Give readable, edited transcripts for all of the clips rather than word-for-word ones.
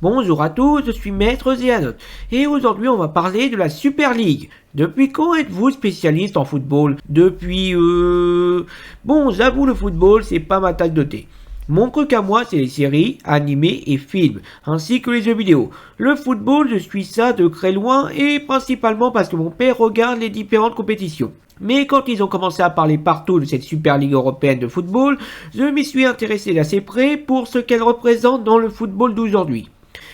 Bonjour à tous, je suis Maître Zéanote et aujourd'hui on va parler de la Super League. Depuis quand êtes-vous spécialiste en football? Bon, j'avoue le football c'est pas ma tasse de thé. Mon truc à moi c'est les séries, animés et films, ainsi que les jeux vidéo. Le football je suis ça de très loin et principalement parce que mon père regarde les différentes compétitions. Mais quand ils ont commencé à parler partout de cette Super Ligue européenne de football, je m'y suis intéressé d'assez près pour ce qu'elle représente dans le football d'aujourd'hui.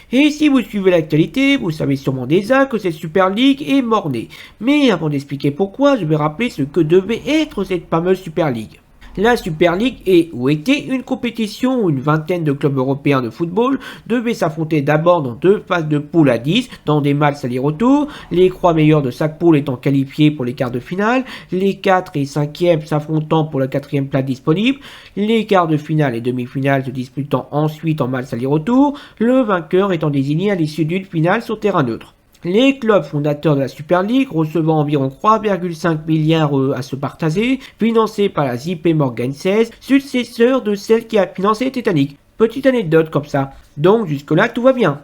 Et si vous suivez l'actualité, vous savez sûrement déjà que cette Super League est mort-née. Mais avant d'expliquer pourquoi, je vais rappeler ce que devait être cette fameuse Super League. La Super League est ou était une compétition où une vingtaine de clubs européens de football devaient s'affronter d'abord dans deux phases de poule à 10 dans des matchs aller-retour, les 3 meilleurs de chaque poule étant qualifiés pour les quarts de finale, les 4 et 5e s'affrontant pour la 4e place disponible, les quarts de finale et demi-finale se disputant ensuite en match aller-retour, le vainqueur étant désigné à l'issue d'une finale sur terrain neutre. Les clubs fondateurs de la Super League recevant environ 3,5 milliards à se partager, financés par la JP Morgan Chase, successeur de celle qui a financé Titanic. Petite anecdote comme ça. Donc jusque là tout va bien.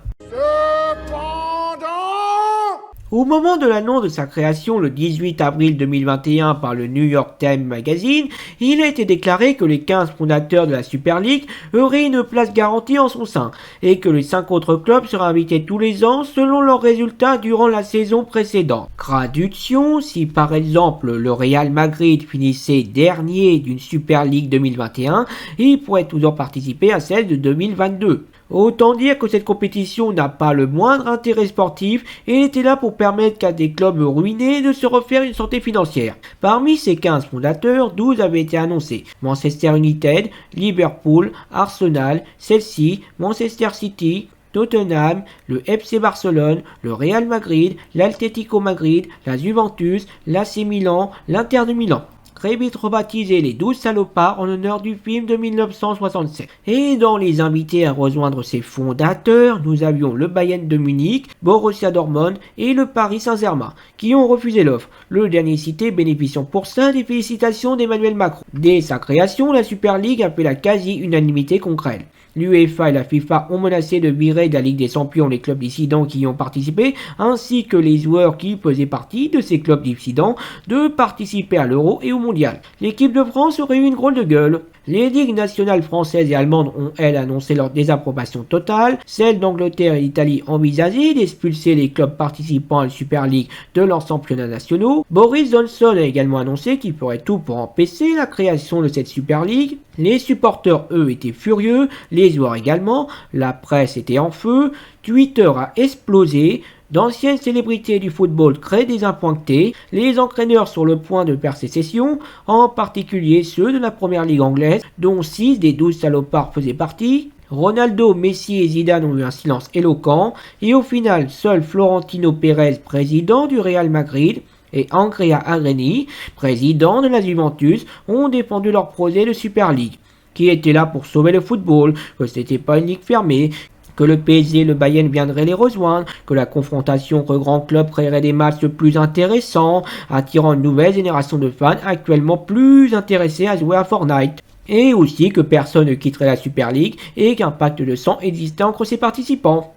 Au moment de l'annonce de sa création le 18 avril 2021 par le New York Times Magazine, il a été déclaré que les 15 fondateurs de la Super League auraient une place garantie en son sein et que les 5 autres clubs seraient invités tous les ans selon leurs résultats durant la saison précédente. Traduction, si par exemple le Real Madrid finissait dernier d'une Super League 2021, il pourrait toujours participer à celle de 2022. Autant dire que cette compétition n'a pas le moindre intérêt sportif et était là pour permettre qu'à des clubs ruinés de se refaire une santé financière. Parmi ces 15 fondateurs, 12 avaient été annoncés. Manchester United, Liverpool, Arsenal, Chelsea, Manchester City, Tottenham, le FC Barcelone, le Real Madrid, l'Atlético Madrid, la Juventus, l'AC Milan, l'Inter de Milan. Très vite rebaptisé les 12 salopards en l'honneur du film de 1967. Et dans les invités à rejoindre ses fondateurs, nous avions le Bayern de Munich, Borussia Dortmund et le Paris Saint-Germain, qui ont refusé l'offre. Le dernier cité bénéficiant pour ça des félicitations d'Emmanuel Macron. Dès sa création, la Super League a fait la quasi-unanimité contre elle. L'UEFA et la FIFA ont menacé de virer de la Ligue des Champions les clubs dissidents qui y ont participé, ainsi que les joueurs qui faisaient partie de ces clubs dissidents, de participer à l'Euro et au Mondial. L'équipe de France aurait eu une drôle de gueule. Les ligues nationales françaises et allemandes ont, elles, annoncé leur désapprobation totale. Celles d'Angleterre et d'Italie envisageaient d'expulser les clubs participants à la Super League de leurs championnats nationaux. Boris Johnson a également annoncé qu'il ferait tout pour empêcher la création de cette Super League. Les supporters, eux, étaient furieux, les joueurs également, la presse était en feu, Twitter a explosé. D'anciennes célébrités du football très désappointées, les entraîneurs sur le point de faire sécession, en particulier ceux de la première ligue anglaise, dont 6 des 12 salopards faisaient partie. Ronaldo, Messi et Zidane ont eu un silence éloquent, et au final, seul Florentino Pérez, président du Real Madrid, et Andrea Agnelli, président de la Juventus, ont défendu leur projet de Super League, qui était là pour sauver le football, que c'était pas une ligue fermée, que le PSG et le Bayern viendraient les rejoindre, que la confrontation entre grands clubs créerait des matchs plus intéressants, attirant une nouvelle génération de fans actuellement plus intéressés à jouer à Fortnite. Et aussi que personne ne quitterait la Super League et qu'un pacte de sang existait entre ses participants.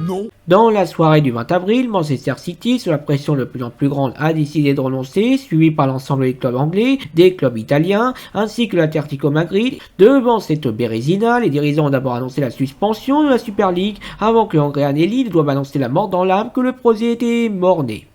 Non. Dans la soirée du 20 avril, Manchester City, sous la pression de plus en plus grande, a décidé de renoncer, suivi par l'ensemble des clubs anglais, des clubs italiens, ainsi que l'Atlético Madrid. Devant cette bérésina, les dirigeants ont d'abord annoncé la suspension de la Super League, avant que Andrea Agnelli ne doive annoncer la mort dans l'âme que le projet était mort-né.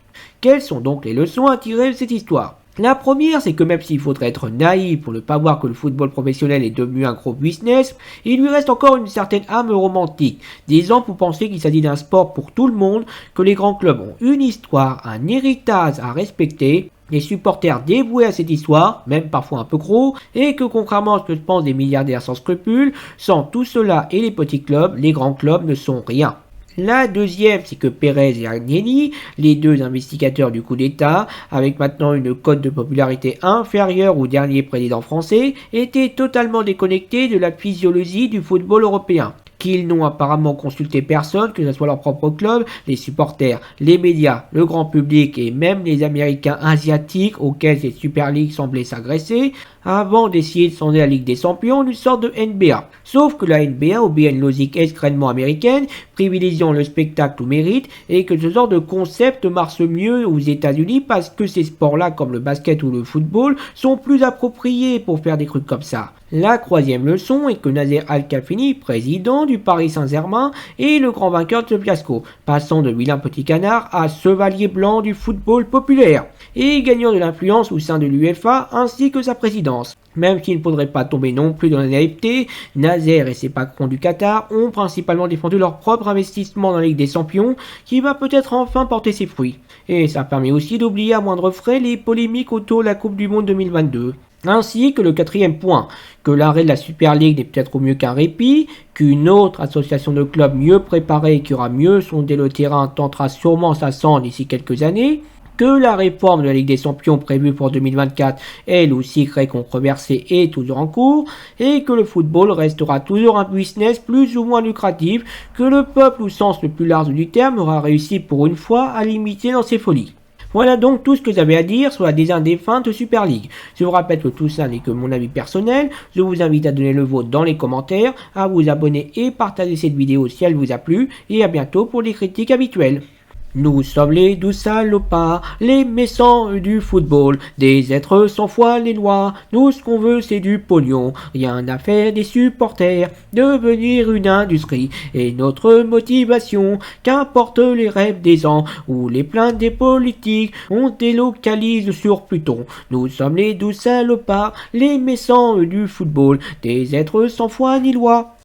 Quelles sont donc les leçons à tirer de cette histoire ? La première, c'est que même s'il faudrait être naïf pour ne pas voir que le football professionnel est devenu un gros business, il lui reste encore une certaine âme romantique. Des gens pour penser qu'il s'agit d'un sport pour tout le monde, que les grands clubs ont une histoire, un héritage à respecter, les supporters dévoués à cette histoire, même parfois un peu gros, et que contrairement à ce que pensent des milliardaires sans scrupules, sans tout cela et les petits clubs, les grands clubs ne sont rien. La deuxième, c'est que Pérez et Agnelli, les deux investigateurs du coup d'État, avec maintenant une cote de popularité inférieure au dernier président français, étaient totalement déconnectés de la physiologie du football européen. qu'ils n'ont apparemment consulté personne, que ce soit leur propre club, les supporters, les médias, le grand public et même les Américains asiatiques auxquels ces Super League semblaient s'agresser, avant d'essayer de sonder la Ligue des Champions d'une sorte de NBA. Sauf que la NBA obéit à une logique extrêmement américaine, privilégiant le spectacle au mérite, et que ce genre de concept marche mieux aux États-Unis parce que ces sports-là, comme le basket ou le football, sont plus appropriés pour faire des trucs comme ça. La troisième leçon est que Nasser Al-Khelaifi, président du Paris Saint-Germain, est le grand vainqueur de ce fiasco, passant de vilain petit canard à chevalier blanc du football populaire, et gagnant de l'influence au sein de l'UEFA ainsi que sa présidence. Même s'il ne faudrait pas tomber non plus dans la naïveté, Nasser et ses patrons du Qatar ont principalement défendu leur propre investissement dans la Ligue des Champions, qui va peut-être enfin porter ses fruits. Et ça permet aussi d'oublier à moindre frais les polémiques autour de la Coupe du Monde 2022. Ainsi que le quatrième point, que l'arrêt de la Super League n'est peut-être au mieux qu'un répit, qu'une autre association de clubs mieux préparée et qui aura mieux sondé le terrain tentera sûrement sa chance d'ici quelques années, que la réforme de la Ligue des Champions prévue pour 2024, elle aussi très controversée, est toujours en cours, et que le football restera toujours un business plus ou moins lucratif, que le peuple au sens le plus large du terme aura réussi pour une fois à limiter dans ses folies. Voilà donc tout ce que j'avais à dire sur la design des fins de Super League. Je vous rappelle que tout ça n'est que mon avis personnel. Je vous invite à donner le vôtre dans les commentaires, à vous abonner et partager cette vidéo si elle vous a plu. Et à bientôt pour les critiques habituelles. Nous sommes les 12 salopards, les méchants du football, des êtres sans foi les lois, nous ce qu'on veut c'est du pognon, rien à faire des supporters, devenir une industrie, et notre motivation, qu'importe les rêves des gens, ou les plaintes des politiques, on délocalise sur Pluton, nous sommes les 12 salopards, les méchants du football, des êtres sans foi ni loi.